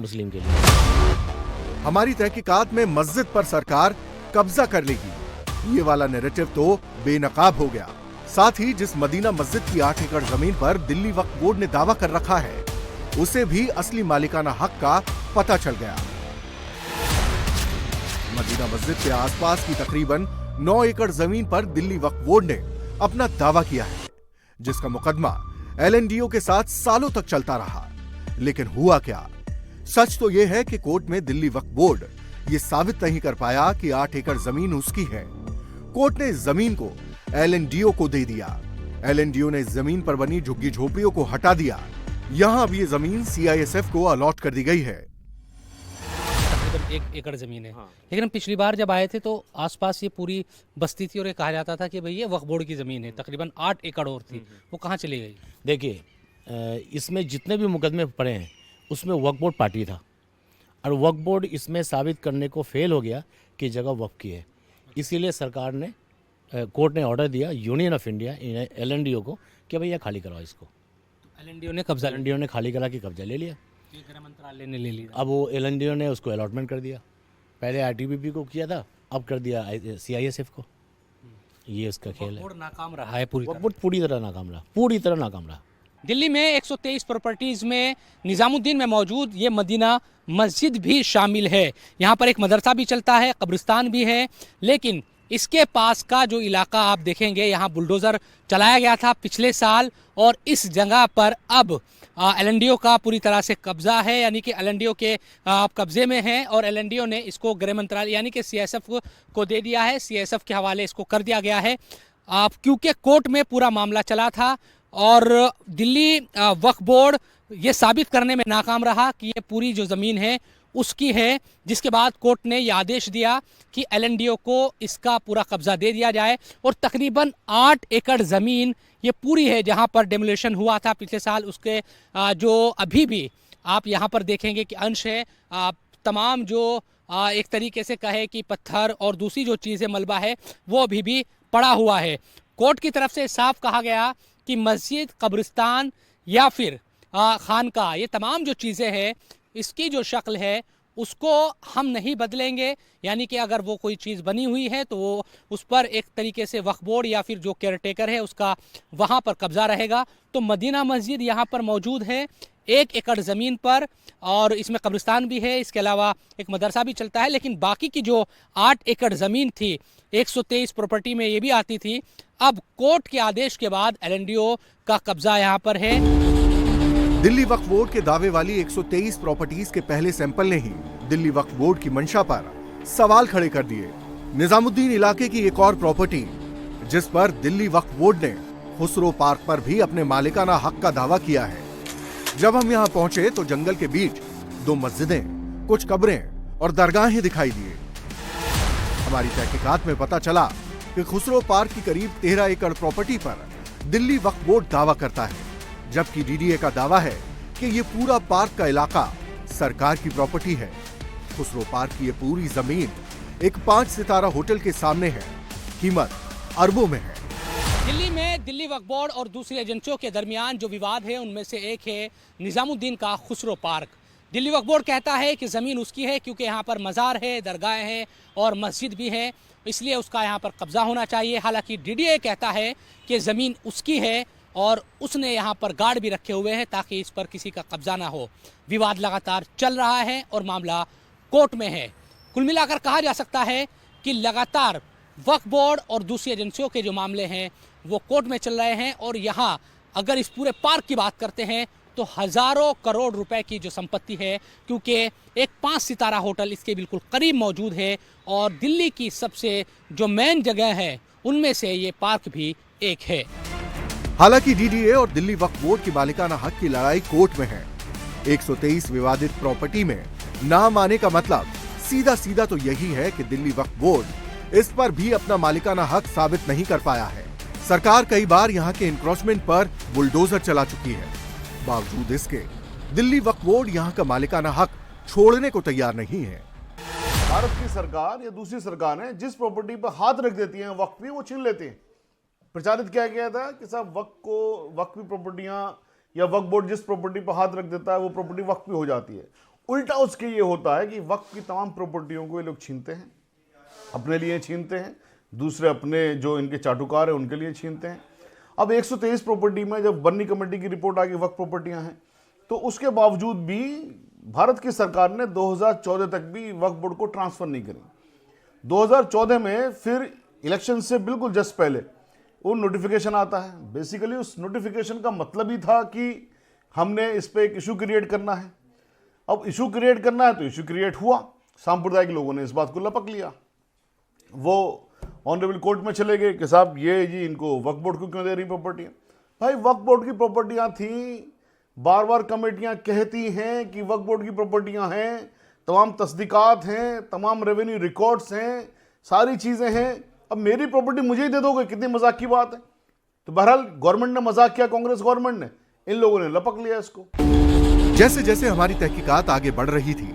मुस्लिम के लिए।
हमारी तहकीकात में मस्जिद पर सरकार कब्जा कर लेगी, ये वाला नैरेटिव तो बेनकाब हो गया। साथ ही जिस मदीना मस्जिद की 8 एकड़ जमीन पर दिल्ली वक्फ बोर्ड ने दावा कर रखा है, उसे भी असली मालिकाना हक का पता चल गया। मदीना मस्जिद के आसपास की तकरीबन 9 एकड़ जमीन पर दिल्ली वक्फ बोर्ड ने अपना दावा किया है, जिसका मुकदमा LNDO के साथ सालों तक चलता रहा। लेकिन हुआ क्या? सच तो यह है कि कोर्ट में दिल्ली वक्फ बोर्ड ये साबित नहीं कर पाया कि 8 एकड़ जमीन उसकी है। कोर्ट ने इस जमीन को LNDO को दे दिया। LNDO ने इस जमीन पर बनी झुग्गी झोपड़ियों को हटा दिया। यहां अब ये जमीन CISF को अलॉट कर दी गई है।
तकरीबन 1 एकड़ जमीन है। हाँ। लेकिन हम पिछली बार जब आए थे तो आसपास ये पूरी बस्ती थी और ये कहा जाता था कि भाई ये वक्फ बोर्ड की जमीन है। तकरीबन 8 एकड़ और थी, वो कहाँ चली गई?
देखिए, इसमें जितने भी मुकदमे पड़े हैं उसमें वक्फ बोर्ड पार्टी था, और वक्फ बोर्ड इसमें साबित करने को फेल हो गया कि जगह वक्फ की है। इसीलिए सरकार ने, कोर्ट ने ऑर्डर दिया यूनियन ऑफ इंडिया LNDO को कि भैया खाली कराओ इसको।
LNDO ने कब्जा,
LNDO ने खाली करा के कब्जा ले लिया।
गृह मंत्रालय ने ले लिया।
अब वो LNDO ने उसको अलॉटमेंट कर दिया। पहले ITBP को किया था, अब कर दिया CISF को। ये उसका खेल है।
नाकाम रहा है, पूरी
तरह नाकाम रहा, पूरी तरह नाकाम रहा।
दिल्ली में 123 प्रॉपर्टीज में निजामुद्दीन में मौजूद ये मदीना मस्जिद भी शामिल है। यहाँ पर एक मदरसा भी चलता है, कब्रिस्तान भी है, लेकिन इसके पास का जो इलाका आप देखेंगे, यहाँ बुलडोज़र चलाया गया था पिछले साल, और इस जगह पर अब LNDO का पूरी तरह से कब्जा है, यानी कि LNDO के कब्जे में है, और LNDO ने इसको गृह मंत्रालय यानी कि CISF को दे दिया है। CISF के हवाले इसको कर दिया गया है, क्योंकि कोर्ट में पूरा मामला चला था और दिल्ली वक्फ बोर्ड ये साबित करने में नाकाम रहा कि ये पूरी जो ज़मीन है उसकी है, जिसके बाद कोर्ट ने ये आदेश दिया कि LNDO को इसका पूरा कब्जा दे दिया जाए। और तकरीबन 8 एकड़ ज़मीन ये पूरी है जहां पर डेमोलेशन हुआ था पिछले साल, उसके जो अभी भी आप यहां पर देखेंगे कि अंश है, तमाम जो एक तरीके से कहे कि पत्थर और दूसरी जो चीज़ें मलबा है वो अभी भी पड़ा हुआ है। कोर्ट की तरफ से साफ कहा गया कि मस्जिद, कब्रिस्तान या फिर खानका, ये तमाम जो चीज़ें हैं इसकी जो शक्ल है उसको हम नहीं बदलेंगे, यानी कि अगर वो कोई चीज़ बनी हुई है तो वो उस पर एक तरीके से वक्फ बोर्ड या फिर जो केयरटेकर है उसका वहाँ पर कब्जा रहेगा। तो मदीना मस्जिद यहाँ पर मौजूद है 1 एकड़ ज़मीन पर, और इसमें कब्रिस्तान भी है, इसके अलावा एक मदरसा भी चलता है। लेकिन बाकी की जो 8 एकड़ ज़मीन थी 123 प्रॉपर्टी में ये भी आती थी, अब कोर्ट के आदेश के बाद LNDO का कब्जा यहाँ पर है।
दिल्ली वक्फ बोर्ड के दावे वाली 123 प्रॉपर्टीज के पहले सैंपल ने ही दिल्ली वक्फ बोर्ड की मंशा पर सवाल खड़े कर दिए। निजामुद्दीन इलाके की एक और प्रॉपर्टी, जिस पर दिल्ली वक्फ बोर्ड ने खुसरो पार्क पर भी अपने मालिकाना हक का दावा किया है। जब हम यहाँ पहुंचे तो जंगल के बीच 2 मस्जिदें, कुछ कब्रें और दरगाहें दिखाई दिए। हमारी तहकीकात में पता चला कि खुसरो पार्क की करीब 13 एकड़ प्रॉपर्टी पर दिल्ली वक्फ बोर्ड दावा करता है, जबकि डीडीए का दावा है कि ये पूरा पार्क का इलाका सरकार की प्रॉपर्टी है। खुसरो पार्क की ये पूरी जमीन एक 5 सितारा होटल के सामने है, कीमत अरबों में है।
दिल्ली में दिल्ली वक्फ बोर्ड और दूसरी एजेंसियों के दरमियान जो विवाद है उनमें से एक है निजामुद्दीन का खुसरो पार्क। दिल्ली वक्फ बोर्ड कहता है कि ज़मीन उसकी है क्योंकि यहाँ पर मज़ार है, दरगाह है और मस्जिद भी है, इसलिए उसका यहाँ पर कब्जा होना चाहिए। हालांकि डीडीए कहता है कि ज़मीन उसकी है और उसने यहाँ पर गार्ड भी रखे हुए हैं ताकि इस पर किसी का कब्जा ना हो। विवाद लगातार चल रहा है और मामला कोर्ट में है। कुल मिलाकर कहा जा सकता है कि लगातार वक्फ बोर्ड और दूसरी एजेंसियों के जो मामले हैं वो कोर्ट में चल रहे हैं और यहाँ अगर इस पूरे पार्क की बात करते हैं तो हजारों करोड़ रुपए की जो संपत्ति है, क्योंकि एक 5 सितारा होटल इसके बिल्कुल करीब मौजूद है और दिल्ली की सबसे जो मेन जगह है उनमें से ये पार्क भी एक है।
हालांकि डीडीए और दिल्ली वक्फ बोर्ड की मालिकाना हक की लड़ाई कोर्ट में है। 123 विवादित प्रॉपर्टी में नाम आने का मतलब सीधा सीधा तो यही है कि दिल्ली वक्फ बोर्ड इस पर भी अपना मालिकाना हक साबित नहीं कर पाया है। सरकार कई बार यहाँ के इंक्रोचमेंट पर बुलडोजर चला चुकी है। बावजूद इसके दिल्ली वक्फ बोर्ड यहाँ का मालिकाना हक छोड़ने को तैयार नहीं है।
भारत की सरकार या दूसरी सरकार है जिस प्रॉपर्टी पर हाथ रख देती है वक्फ भी वो छीन लेते हैं। प्रचारित किया गया था कि साहब वक्फ की प्रॉपर्टियां या वक्फ बोर्ड जिस प्रॉपर्टी पर हाथ रख देता है वो प्रॉपर्टी वक्फ भी हो जाती है। उल्टा उसके ये होता है कि वक्फ की तमाम प्रॉपर्टियों को ये लोग छीनते हैं, अपने लिए छीनते हैं, दूसरे अपने जो इनके चाटुकार है उनके लिए छीनते हैं। अब 123 प्रॉपर्टी में जब बर्नी कमेटी की रिपोर्ट आ गई वक्फ प्रॉपर्टियां हैं तो उसके बावजूद भी भारत की सरकार ने 2014 तक भी वक्फ बोर्ड को ट्रांसफर नहीं करी। 2014 में फिर इलेक्शन से बिल्कुल जस्ट पहले वो नोटिफिकेशन आता है। बेसिकली उस नोटिफिकेशन का मतलब ही था कि हमने इस पे एक इशू क्रिएट करना है। अब इशू क्रिएट करना है तो इशू क्रिएट हुआ, सांप्रदायिक लोगों ने इस बात को लपक लिया। वो ऑनरेबल कोर्ट में चले गए कि साहब ये जी इनको वक्फ बोर्ड को क्यों दे रही प्रॉपर्टियां। भाई वक्फ बोर्ड की प्रॉपर्टियां थी, बार बार कमेटियां कहती हैं कि वक्फ बोर्ड की प्रॉपर्टियां हैं, तमाम तस्दीकात हैं, तमाम रेवेन्यू रिकॉर्ड्स हैं, सारी चीज़ें हैं। अब मेरी प्रॉपर्टी मुझे ही दे दोगे, कितनी मजाक की बात है। तो बहरहाल गवर्नमेंट ने मजाक किया, कांग्रेस गवर्नमेंट ने, इन लोगों ने लपक लिया इसको।
जैसे जैसे हमारी तहकीकात आगे बढ़ रही थी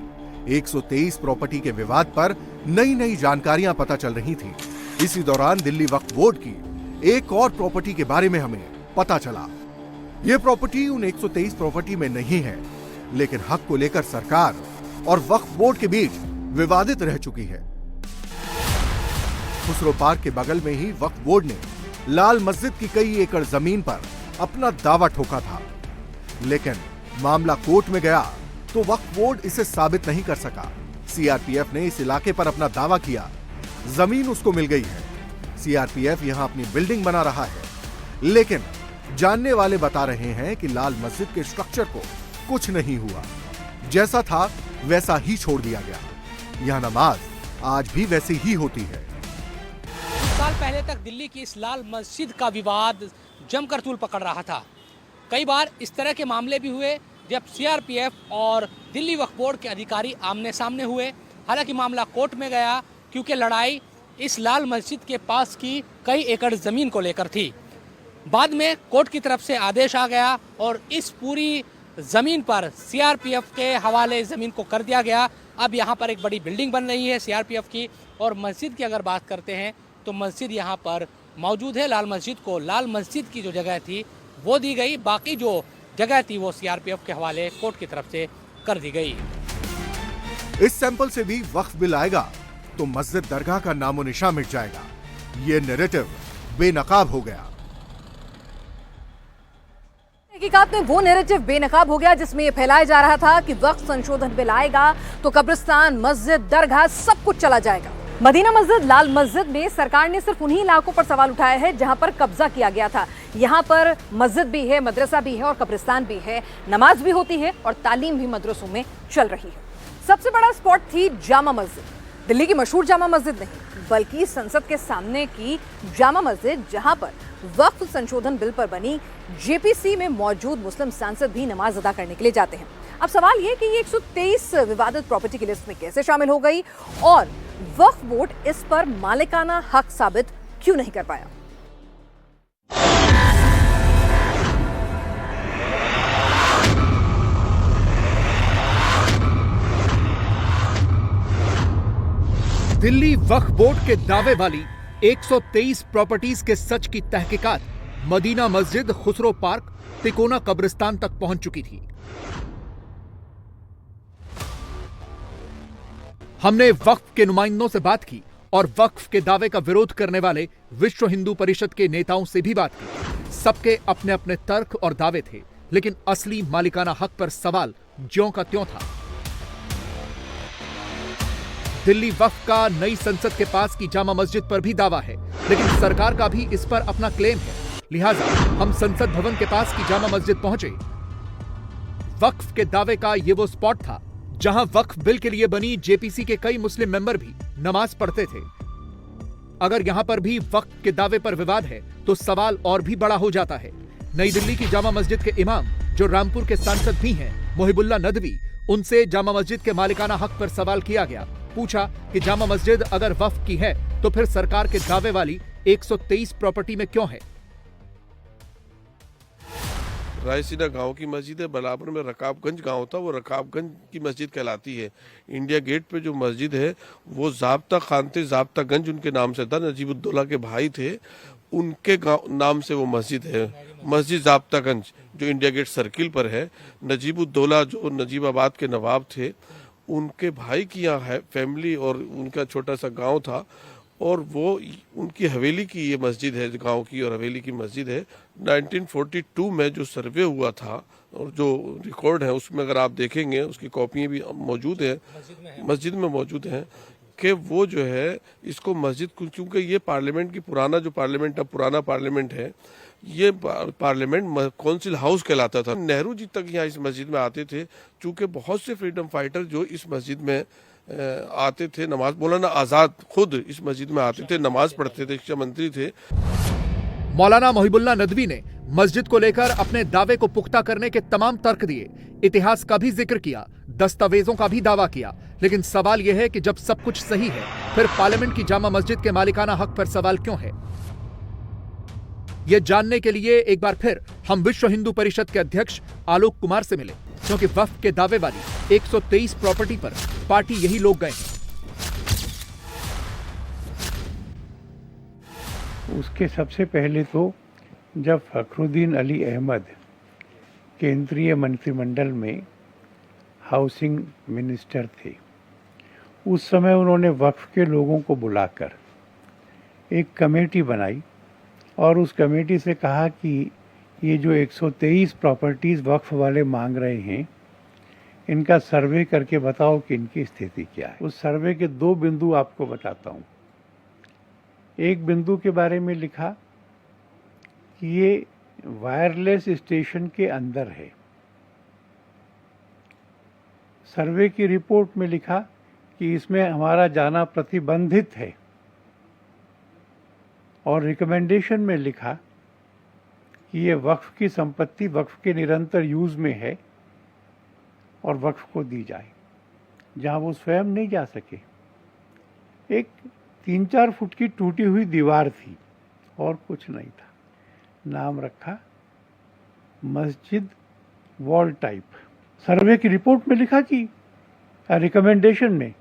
123 प्रॉपर्टी के विवाद पर नई नई जानकारियां पता चल रही थी। इसी दौरान दिल्ली वक्फ बोर्ड की एक और प्रॉपर्टी के बारे में हमें पता चला। यह प्रॉपर्टी उन 123 प्रॉपर्टी में नहीं है, लेकिन हक को लेकर सरकार और वक्फ बोर्ड के बीच विवादित रह चुकी है। खुसरो पार्क के बगल में ही वक्फ बोर्ड ने लाल मस्जिद की कई एकड़ जमीन पर अपना दावा ठोका था, लेकिन मामला कोर्ट में गया तो वक्फ बोर्ड इसे साबित नहीं कर सका। सीआरपीएफ ने इस इलाके पर अपना दावा किया, जमीन उसको मिल गई है। सीआरपीएफ यहां अपनी बिल्डिंग बना रहा है, लेकिन जानने वाले बता रहे हैं कि लाल मस्जिद के स्ट्रक्चर को कुछ नहीं हुआ, जैसा था वैसा ही छोड़ दिया गया। यह नमाज आज भी वैसी ही होती है।
कुछ साल पहले तक दिल्ली की इस लाल मस्जिद का विवाद जमकर तूल पकड़ रहा था। कई बार इस तरह के मामले भी हुए जब सीआरपीएफ और दिल्ली वक्फ बोर्ड के अधिकारी आमने सामने हुए। हालांकि मामला कोर्ट में गया क्योंकि लड़ाई इस लाल मस्जिद के पास की कई एकड़ ज़मीन को लेकर थी। बाद में कोर्ट की तरफ से आदेश आ गया और इस पूरी ज़मीन पर सीआरपीएफ के हवाले ज़मीन को कर दिया गया। अब यहाँ पर एक बड़ी बिल्डिंग बन रही है सीआरपीएफ की। और मस्जिद की अगर बात करते हैं तो मस्जिद यहाँ पर मौजूद है। लाल मस्जिद को लाल मस्जिद की जो जगह थी वो दी गई, बाकी जो जगह थी वो सीआरपीएफ के हवाले कोर्ट की तरफ से कर दी गई।
इस सैंपल से भी वक्फ बिल आएगा तो मस्जिद दरगाह का नामो निशान मिट जाएगा। ये नैरेटिव बेनकाब हो गया।
तहकीकात में वो नैरेटिव बेनकाब हो गया जिसमें ये फैलाया जा रहा था कि वक्फ संशोधन बिल आएगा तो कब्रिस्तान, मस्जिद, दरगाह सब कुछ चला जाएगा। मदीना मस्जिद, लाल मस्जिद में सरकार ने सिर्फ उन्हीं इलाकों पर सवाल उठाया है जहां पर कब्जा किया गया था। यहाँ पर मस्जिद भी है, मदरसा भी है और कब्रिस्तान भी है, नमाज भी होती है और तालीम भी मदरसों में चल रही है। सबसे बड़ा स्पॉट थी जामा मस्जिद, दिल्ली की मशहूर जामा मस्जिद नहीं बल्कि संसद के सामने की जामा मस्जिद, जहां पर वक्फ संशोधन बिल पर बनी जेपीसी में मौजूद मुस्लिम सांसद भी नमाज अदा करने के लिए जाते हैं। अब सवाल ये कि ये 123 विवादित प्रॉपर्टी की लिस्ट में कैसे शामिल हो गई और वक्फ बोर्ड इस पर मालिकाना हक साबित क्यों नहीं कर पाया।
दिल्ली वक्फ बोर्ड के दावे वाली 123 प्रॉपर्टीज के सच की तहकीकात मदीना मस्जिद, खुसरो पार्क, तिकोना कब्रिस्तान तक पहुंच चुकी थी। हमने वक्फ के नुमाइंदों से बात की और वक्फ के दावे का विरोध करने वाले विश्व हिंदू परिषद के नेताओं से भी बात की। सबके अपने अपने तर्क और दावे थे, लेकिन असली मालिकाना हक पर सवाल ज्यों का त्यों था। दिल्ली वक्फ का नई संसद के पास की जामा मस्जिद पर भी दावा है, लेकिन सरकार का भी इस पर अपना क्लेम है। लिहाजा हम संसद भवन के पास की जामा मस्जिद पहुंचे। वक्फ के दावे का ये वो स्पॉट था जहां वक्फ बिल के लिए बनी जेपीसी के कई मुस्लिम मेंबर भी नमाज पढ़ते थे। अगर यहां पर भी वक्फ के दावे पर विवाद है तो सवाल और भी बड़ा हो जाता है। नई दिल्ली की जामा मस्जिद के इमाम, जो रामपुर के सांसद भी हैं, मुहिबुल्लाह नदवी, उनसे जामा मस्जिद के मालिकाना हक पर सवाल किया गया। पूछा कि जामा मस्जिद अगर वक्फ की है तो फिर सरकार के दावे वाली 123 प्रॉपर्टी में क्यों है।
रायसीना गांव की मस्जिद है, बलापुर में रकाबगंज गांव था, वो रकाबगंज की मस्जिद कहलाती है। इंडिया गेट पे जो मस्जिद है वो ज़ाब्ता खान थे, ज़ाब्तागंज उनके नाम से था, नजीबुद्दौला के भाई थे, उनके नाम से वो मस्जिद है। मस्जिद ज़ाब्तागंज जो इंडिया गेट सर्किल पर है, नजीबुद्दौला जो नजीबाबाद के नवाब थे, उनके भाई की यहाँ है फैमिली और उनका छोटा सा गांव था और वो उनकी हवेली की ये मस्जिद है, गांव की और हवेली की मस्जिद है। 1942 में जो सर्वे हुआ था और जो रिकॉर्ड है उसमें अगर आप देखेंगे उसकी कॉपियाँ भी मौजूद हैं, मस्जिद में मौजूद हैं कि वो जो है इसको मस्जिद, क्योंकि ये पार्लियामेंट की पुराना जो पार्लियामेंट है, पुराना पार्लियामेंट है, ये पार्लियामेंट काउंसिल हाउस कहलाता था। नेहरू जी तक यहाँ इस मस्जिद में आते थे, चूँकि बहुत से फ्रीडम फाइटर जो इस मस्जिद में आते थे नमाज, मौलाना आज़ाद खुद इस मस्जिद में आते थे, नमाज पढ़ते थे, शिक्षा मंत्री थे।
मौलाना मुहिबुल्लाह नदवी ने मस्जिद को लेकर अपने दावे को पुख्ता करने के तमाम तर्क दिए, इतिहास का भी जिक्र किया, दस्तावेजों का भी दावा किया, लेकिन सवाल यह है कि जब सब कुछ सही है फिर पार्लियामेंट की जामा मस्जिद के मालिकाना हक पर सवाल क्यों है। यह जानने के लिए एक बार फिर हम विश्व हिंदू परिषद के अध्यक्ष आलोक कुमार से मिले, क्योंकि वक्फ के दावे वाली 123 प्रॉपर्टी पर पार्टी यही लोग गए हैं।
उसके सबसे पहले तो जब फखरुद्दीन अली अहमद केंद्रीय मंत्रिमंडल में हाउसिंग मिनिस्टर थे, उस समय उन्होंने वक्फ के लोगों को बुलाकर एक कमेटी बनाई और उस कमेटी से कहा कि ये जो 123 प्रॉपर्टीज़ वक्फ वाले मांग रहे हैं, इनका सर्वे करके बताओ कि इनकी स्थिति क्या है। उस सर्वे के 2 बिंदु आपको बताता हूँ। एक बिंदु के बारे में लिखा कि ये वायरलेस स्टेशन के अंदर है। सर्वे की रिपोर्ट में लिखा कि इसमें हमारा जाना प्रतिबंधित है और रिकमेंडेशन में लिखा कि ये वक्फ की संपत्ति वक्फ के निरंतर यूज में है और वक्फ को दी जाए, जहां वो स्वयं नहीं जा सके। एक 3-4 फुट की टूटी हुई दीवार थी और कुछ नहीं था। नाम रखा मस्जिद वॉल टाइप। सर्वे की रिपोर्ट में लिखा कि रिकमेंडेशन में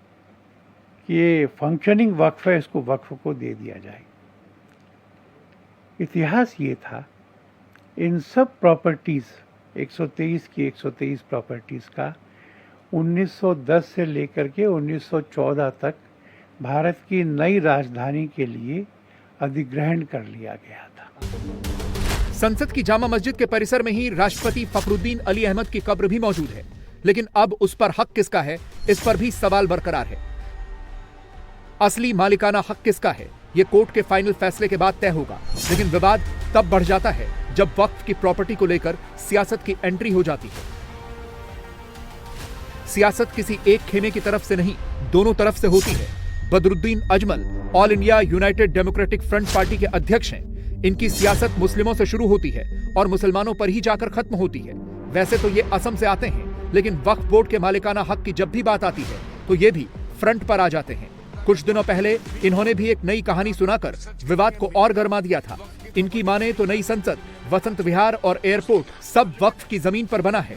कि ये फंक्शनिंग वक्फ है, इसको वक्फ को दे दिया जाए। इतिहास ये था, इन सब प्रॉपर्टीज़ 123 की 123 प्रॉपर्टीज़ का 1910 से लेकर के 1914 तक भारत की नई राजधानी के लिए अधिग्रहण कर लिया गया था।
संसद की जामा मस्जिद के परिसर में ही राष्ट्रपति फखरुद्दीन अली अहमद की कब्र भी मौजूद है, लेकिन अब उस पर हक किसका है, इस पर भी सवाल बरकरार है। असली मालिकाना हक किसका है, यह कोर्ट के फाइनल फैसले के बाद तय होगा, लेकिन विवाद तब बढ़ जाता है जब वक्फ की प्रॉपर्टी को लेकर सियासत की एंट्री हो जाती है। सियासत किसी एक खेमे की तरफ से नहीं, दोनों तरफ से होती है। Badruddin Ajmal all India United democratic front party के अध्यक्ष हैं। इनकी सियासत मुस्लिमों से शुरू होती है और मुसलमानों पर ही जाकर खत्म होती है। वैसे तो ये असम से आते हैं, लेकिन वक्फ बोर्ड के मालिकाना हक की जब भी बात आती है तो ये भी फ्रंट पर आ जाते हैं। कुछ दिनों पहले इन्होंने भी एक नई कहानी सुनाकर विवाद को और गर्मा दिया था। इनकी माने तो नई संसद, वसंत विहार और एयरपोर्ट सब वक्फ की जमीन पर बना है।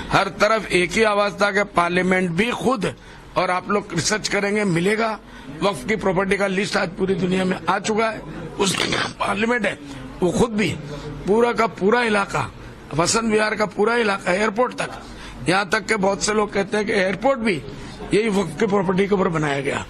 हर तरफ एक ही आवाज था कि पार्लियामेंट भी खुद, और आप लोग रिसर्च करेंगे मिलेगा, वक्फ की प्रॉपर्टी का लिस्ट आज पूरी दुनिया में आ चुका है। उसमें पार्लियामेंट है, वो खुद भी पूरा का पूरा इलाका, वसंत विहार का पूरा इलाका, एयरपोर्ट तक, यहाँ तक के बहुत से लोग कहते हैं कि एयरपोर्ट भी यही वक्फ की प्रॉपर्टी के ऊपर बनाया गया।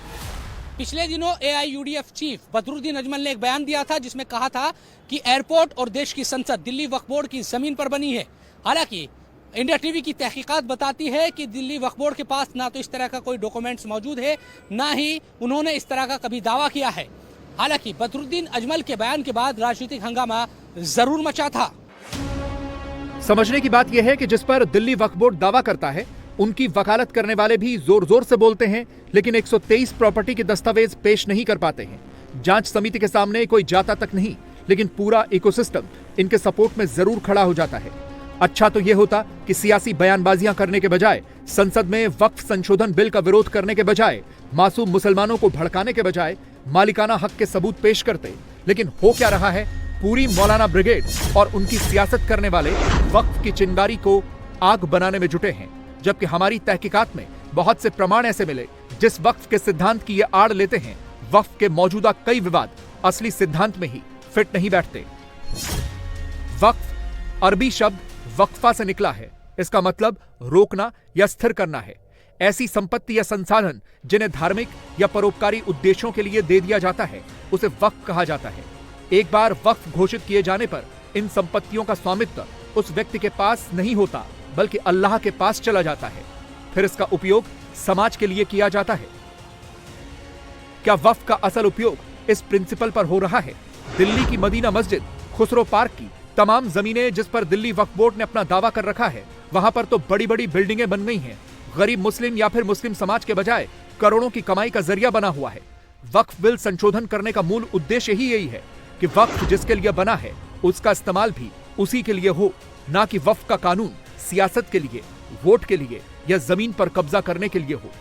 पिछले दिनों AIUDF चीफ बदरुद्दीन अजमल ने एक बयान दिया था जिसमें कहा था कि एयरपोर्ट और देश की संसद दिल्ली वक्फ बोर्ड की जमीन पर बनी है। हालांकि इंडिया टीवी की तहकीकात बताती है कि दिल्ली वक्फ बोर्ड के पास ना तो इस तरह का कोई डॉक्यूमेंट्स मौजूद है, ना ही उन्होंने इस तरह का कभी दावा किया है। हालांकि बदरुद्दीन अजमल के बयान के बाद राजनीतिक हंगामा जरूर मचा था।
समझने की बात यह है कि जिस पर दिल्ली वक्फ बोर्ड दावा करता है उनकी वकालत करने वाले भी जोर जोर से बोलते हैं, लेकिन 123 प्रॉपर्टी के दस्तावेज पेश नहीं कर पाते हैं। जांच समिति के सामने कोई जाता तक नहीं, लेकिन पूरा इकोसिस्टम इनके सपोर्ट में जरूर खड़ा हो जाता है। अच्छा तो यह होता कि सियासी बयानबाजियां करने के बजाय, संसद में वक्फ संशोधन बिल का विरोध करने के बजाय, मासूम मुसलमानों को भड़काने के बजाय मालिकाना हक के सबूत पेश करते। लेकिन हो क्या रहा है, पूरी मौलाना ब्रिगेड और उनकी सियासत करने वाले वक्फ की चिंगारी को आग बनाने में जुटे हैं। जबकि हमारी तहकीकात में बहुत से प्रमाण ऐसे मिले जिस वक्फ के सिद्धांत की ये आड़ लेते हैं। वक्फ के मौजूदा कई विवाद असली सिद्धांत में ही फिट नहीं बैठते। वक्फ अरबी शब्द वक्फा से निकला है। इसका मतलब रोकना या स्थिर करना है। ऐसी संपत्ति या संसाधन जिन्हें धार्मिक या परोपकारी उद्देश्यों के लिए दे दिया जाता है उसे वक्फ कहा जाता है। एक बार वक्फ घोषित किए जाने पर इन संपत्तियों का स्वामित्व उस व्यक्ति के पास नहीं होता, बल्कि अल्लाह के पास चला जाता है। फिर इसका उपयोग समाज के लिए किया जाता है। क्या वक्फ का असल उपयोग इस प्रिंसिपल पर हो रहा है? दिल्ली की मदीना मस्जिद, खुसरो पार्क की तमाम जमीनें जिस पर दिल्ली वक्फ बोर्ड ने अपना दावा कर रखा है, वहां पर तो बड़ी बड़ी बिल्डिंगें बन गई हैं। गरीब मुस्लिम या फिर मुस्लिम समाज के बजाय करोड़ों की कमाई का जरिया बना हुआ है। वक्फ बिल संशोधन करने का मूल उद्देश्य ही यही है कि वक्फ जिसके लिए बना है उसका इस्तेमाल भी उसी के लिए हो, ना कि वक्फ का कानून सियासत के लिए, वोट के लिए या जमीन पर कब्जा करने के लिए हो।